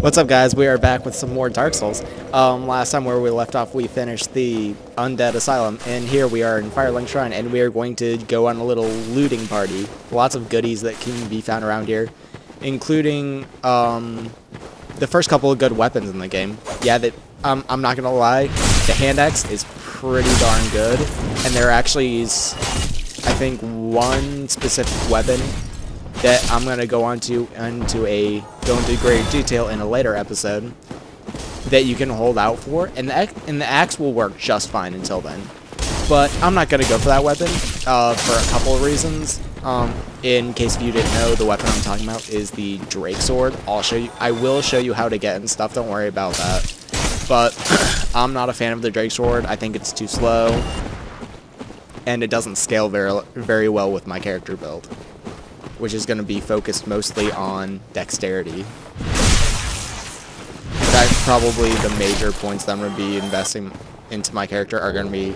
What's up, guys? We are back with some more Dark Souls. Last time where we left off, we finished the Undead Asylum, and here we are in Firelink Shrine, and we are going to go on a little looting party. Lots of goodies that can be found around here, including the first couple of good weapons in the game. Yeah, I'm not gonna lie, the hand axe is pretty darn good, and there actually is, I think, one specific weapon that I'm gonna go into greater detail in a later episode that you can hold out for, and the axe will work just fine until then. But I'm not gonna go for that weapon for a couple of reasons. In case if you didn't know, the weapon I'm talking about is the Drake Sword. I will show you how to get and stuff. Don't worry about that. But I'm not a fan of the Drake Sword. I think it's too slow, and it doesn't scale very well with my character build, which is going to be focused mostly on dexterity. That's probably the major points that I'm going to be investing into my character are going to be,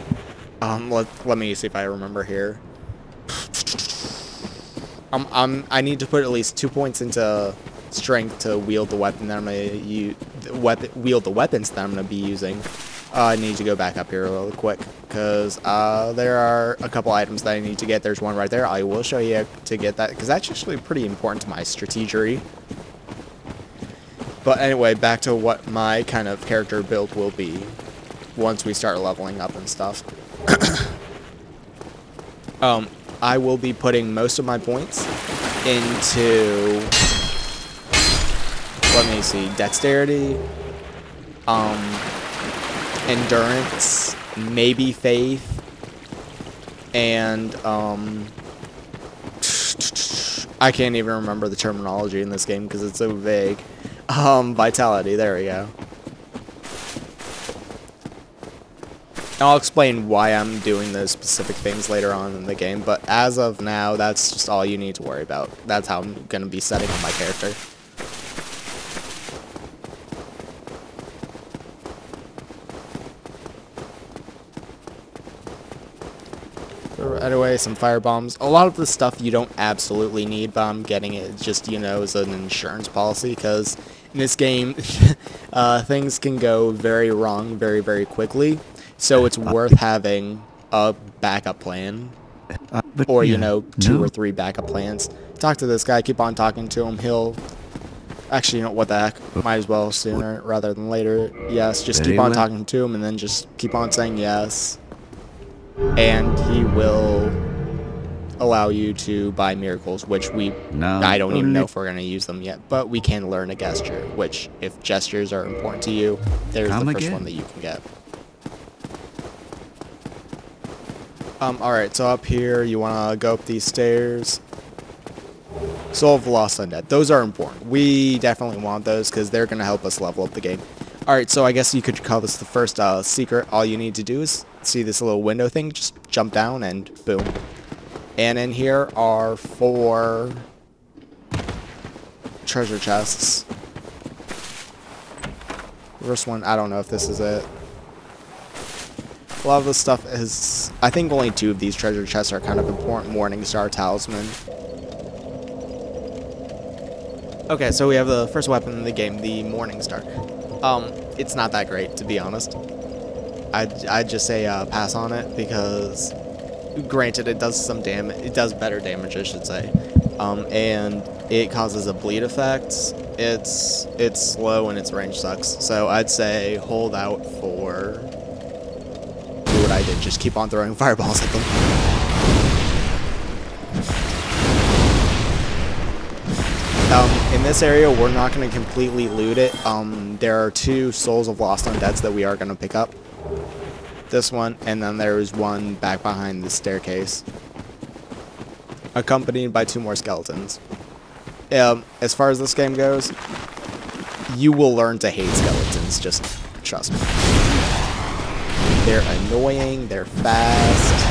let me see if I remember here. I need to put at least 2 points into strength to wield the weapon that I'm going to use, wield the weapons that I'm going to be using. I need to go back up here real quick, because there are a couple items that I need to get. There's one right there. I will show you to get that, because that's actually pretty important to my strategy. But anyway, back to what my kind of character build will be once we start leveling up and stuff. I will be putting most of my points into, let me see, dexterity, endurance, maybe faith, and I can't even remember the terminology in this game because it's so vague. Vitality, there we go. I'll explain why I'm doing those specific things later on in the game, but as of now, that's just all you need to worry about. That's how I'm going to be setting up my character. Right away, some fire bombs. A lot of the stuff you don't absolutely need, but I'm getting it just, you know, as an insurance policy, because in this game, things can go very wrong very, very quickly. So it's worth having a backup plan, or, you know, 2 or 3 backup plans. Talk to this guy, keep on talking to him. He'll, actually, you know, what the heck, might as well sooner rather than later. Yes, just keep on talking to him, and then just keep on saying yes. And he will allow you to buy miracles, which I don't even know if we're going to use them yet, but we can learn a gesture, which, if gestures are important to you, there's the first one that you can get. Alright, so up here, you want to go up these stairs. Soul of the Lost Undead. Those are important. We definitely want those, because they're going to help us level up the game. Alright, so I guess you could call this the first secret. All you need to do is see this little window thing, just jump down and boom. And in here are 4 treasure chests. First one, I don't know if this is it. A lot of this stuff is, I think only 2 of these treasure chests are kind of important. Morningstar Talisman. Okay, so we have the first weapon in the game, the Morningstar. It's not that great, to be honest. I'd just say pass on it, because granted it does some damage, it does better damage, I should say, and it causes a bleed effect. It's slow and its range sucks, so I'd say hold out for, do what I did, just keep on throwing fireballs at them. In this area, we're not going to completely loot it. There are 2 Souls of Lost Undeads that we are going to pick up. This one, and then there is one back behind the staircase, accompanied by 2 more skeletons. As far as this game goes, you will learn to hate skeletons, just trust me. They're annoying, they're fast,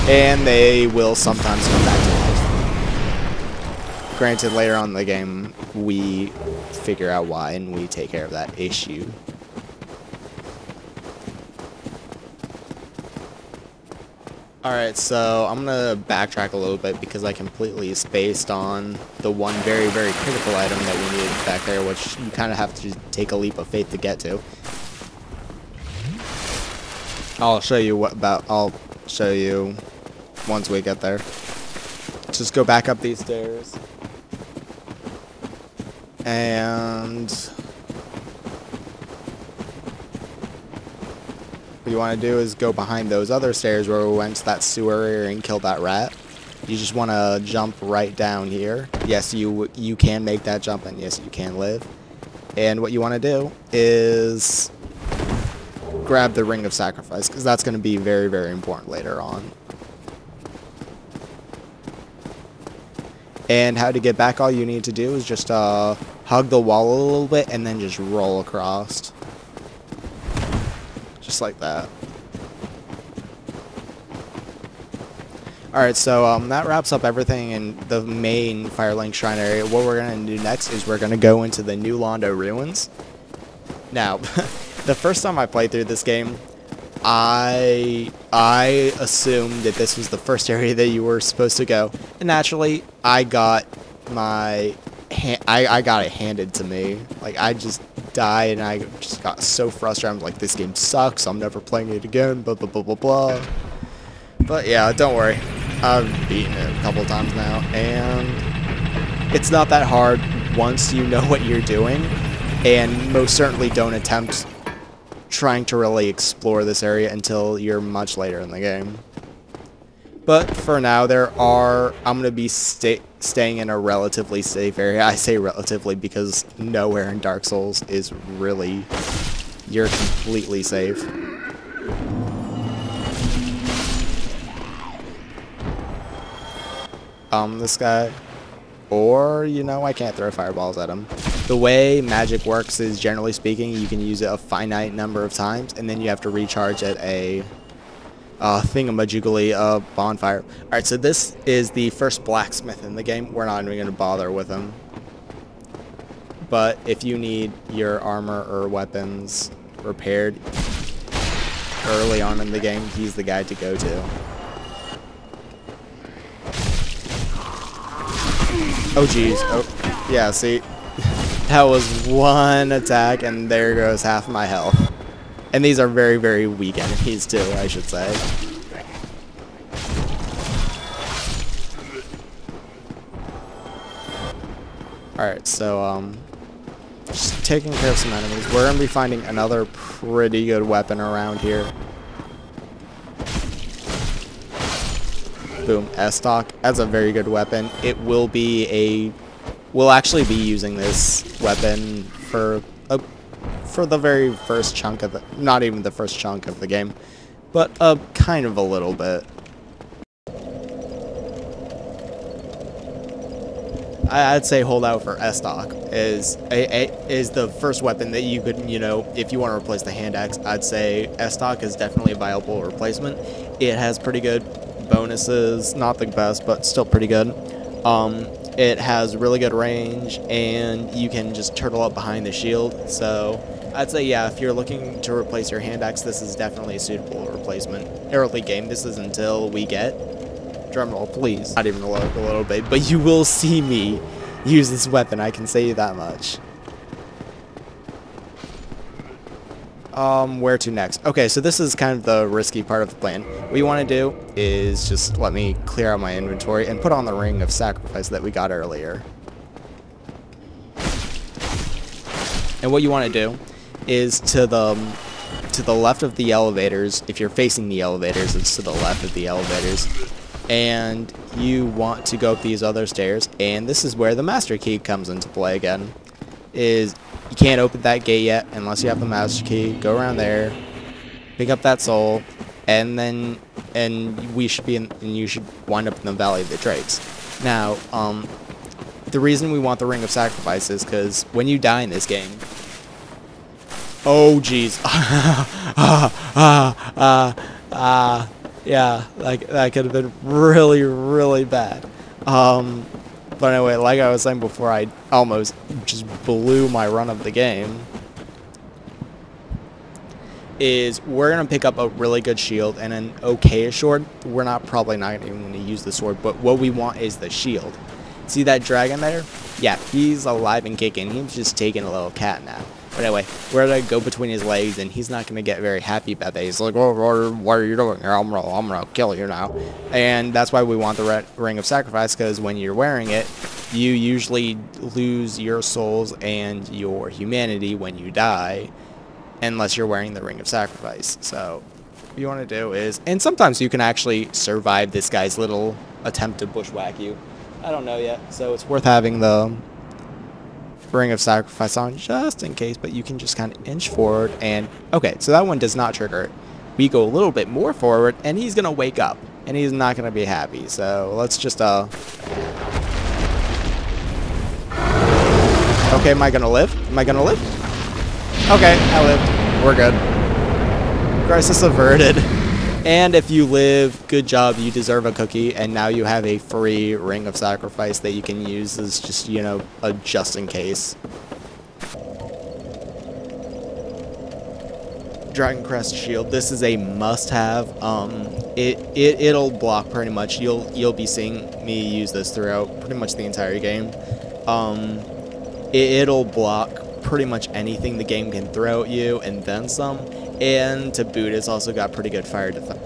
and they will sometimes come back to life. Granted, later on in the game, we figure out why, and we take care of that issue. Alright, so I'm gonna backtrack a little bit because I completely spaced on the one very, very critical item that we needed back there, which you kind of have to take a leap of faith to get to. I'll show you once we get there. Just go back up these stairs. And what you want to do is go behind those other stairs where we went to that sewer area and killed that rat. You just want to jump right down here. Yes, you can make that jump, and yes, you can live. And what you want to do is grab the Ring of Sacrifice, because that's going to be very, very important later on. And how to get back, all you need to do is just hug the wall a little bit and then just roll across. Just like that. Alright, so that wraps up everything in the main Firelink Shrine area. What we're going to do next is we're going to go into the New Londo Ruins. Now, the first time I played through this game, I assumed that this was the first area that you were supposed to go. And naturally, I got it handed to me. Like, I just died and I just got so frustrated. I'm like, this game sucks, I'm never playing it again, blah blah blah blah blah. But yeah, don't worry, I've beaten it a couple of times now, and it's not that hard once you know what you're doing. And most certainly don't attempt trying to really explore this area until you're much later in the game. But for now, I'm going to be staying in a relatively safe area. I say relatively because nowhere in Dark Souls is really, you're completely safe. This guy, or, you know, I can't throw fireballs at him. The way magic works is, generally speaking, you can use it a finite number of times, and then you have to recharge at a thingamajiggly bonfire. Alright, so this is the first blacksmith in the game. We're not even going to bother with him. But if you need your armor or weapons repaired early on in the game, he's the guy to go to. Oh geez, oh yeah, see, that was one attack and there goes half my health. And these are very, very weak enemies too, I should say. Alright, so just taking care of some enemies. We're gonna be finding another pretty good weapon around here. Boom, S-Stock. That's a very good weapon. It will be we'll actually be using this weapon for the very first chunk of not even the first chunk of the game, but kind of a little bit. I'd say hold out for S-Stock is the first weapon that you could, you know, if you want to replace the hand axe, I'd say S-Stock is definitely a viable replacement. It has pretty good bonuses, not the best, but still pretty good. It has really good range, and you can just turtle up behind the shield. So I'd say, yeah, if you're looking to replace your hand axe, this is definitely a suitable replacement. Early game, this is until we get, drumroll please, not even a little bit, but you will see me use this weapon, I can say you that much. Where to next? Okay, so this is kind of the risky part of the plan. What you want to do is just let me clear out my inventory and put on the Ring of Sacrifice that we got earlier. And what you want to do is to the left of the elevators, if you're facing the elevators, it's to the left of the elevators. And you want to go up these other stairs, and this is where the Master Key comes into play again. You can't open that gate yet unless you have the Master Key. Go around there, pick up that soul, and you should wind up in the Valley of the Drakes. Now, the reason we want the Ring of Sacrifice is because when you die in this game, oh jeez, yeah, like that could have been really, really bad. But anyway, like I was saying before, I almost just blew my run of the game. is we're going to pick up a really good shield and an okay sword. We're probably not even going to use the sword, but what we want is the shield. See that dragon there? Yeah, he's alive and kicking. He's just taking a little cat nap. But anyway, we're going to go between his legs, and he's not going to get very happy about that. He's like, oh, what are you doing here? I'm going to kill you now. And that's why we want the Ring of Sacrifice, because when you're wearing it, you usually lose your souls and your humanity when you die, unless you're wearing the Ring of Sacrifice. So what you want to do is, and sometimes you can actually survive this guy's little attempt to bushwhack you. I don't know yet, so it's worth having the Ring of Sacrifice on just in case, but you can just kind of inch forward and okay, so that one does not trigger it. We go a little bit more forward and he's gonna wake up and he's not gonna be happy, so let's just okay, am I gonna live? Am I gonna live? Okay, I lived. We're good. Crisis averted. And if you live, good job, you deserve a cookie, and now you have a free Ring of Sacrifice that you can use as just, you know, a just in case. Dragon Crest Shield, this is a must-have. It'll block pretty much. You'll be seeing me use this throughout pretty much the entire game. It'll block pretty much anything the game can throw at you, and then some. And to boot, it's also got pretty good fire defense.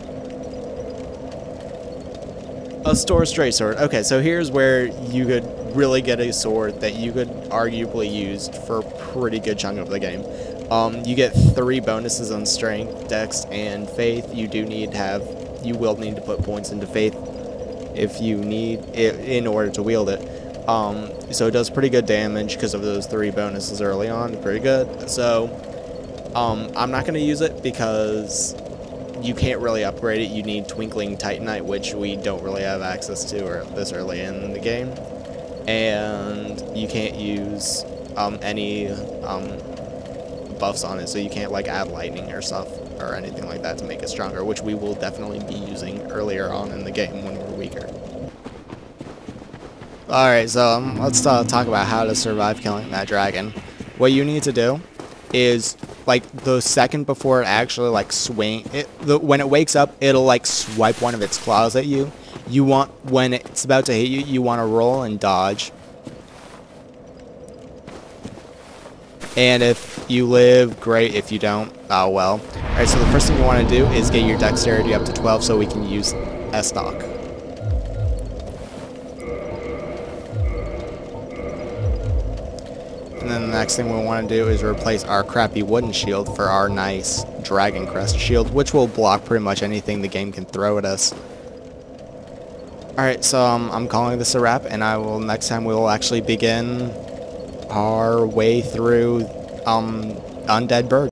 A Store Straight Sword. Okay, so here's where you could really get a sword that you could arguably use for a pretty good chunk of the game. You get 3 bonuses on Strength, Dex, and Faith. You will need to put points into Faith if you need it in order to wield it. So it does pretty good damage because of those 3 bonuses early on. Pretty good. So I'm not going to use it because you can't really upgrade it. You need Twinkling Titanite, which we don't really have access to this early in the game. And you can't use any buffs on it, so you can't like add lightning or stuff or anything like that to make it stronger, which we will definitely be using earlier on in the game when we're weaker. Alright, so let's talk about how to survive killing that dragon. What you need to do is, like, the second before it actually, like, when it wakes up, it'll, like, swipe one of its claws at you. When it's about to hit you, you want to roll and dodge. And if you live, great. If you don't, oh well. Alright, so the first thing you want to do is get your dexterity up to 12 so we can use S-Stock. And then the next thing we want to do is replace our crappy wooden shield for our nice Dragon Crest shield, which will block pretty much anything the game can throw at us. Alright, so I'm calling this a wrap, and next time we will actually begin our way through Undead Burg.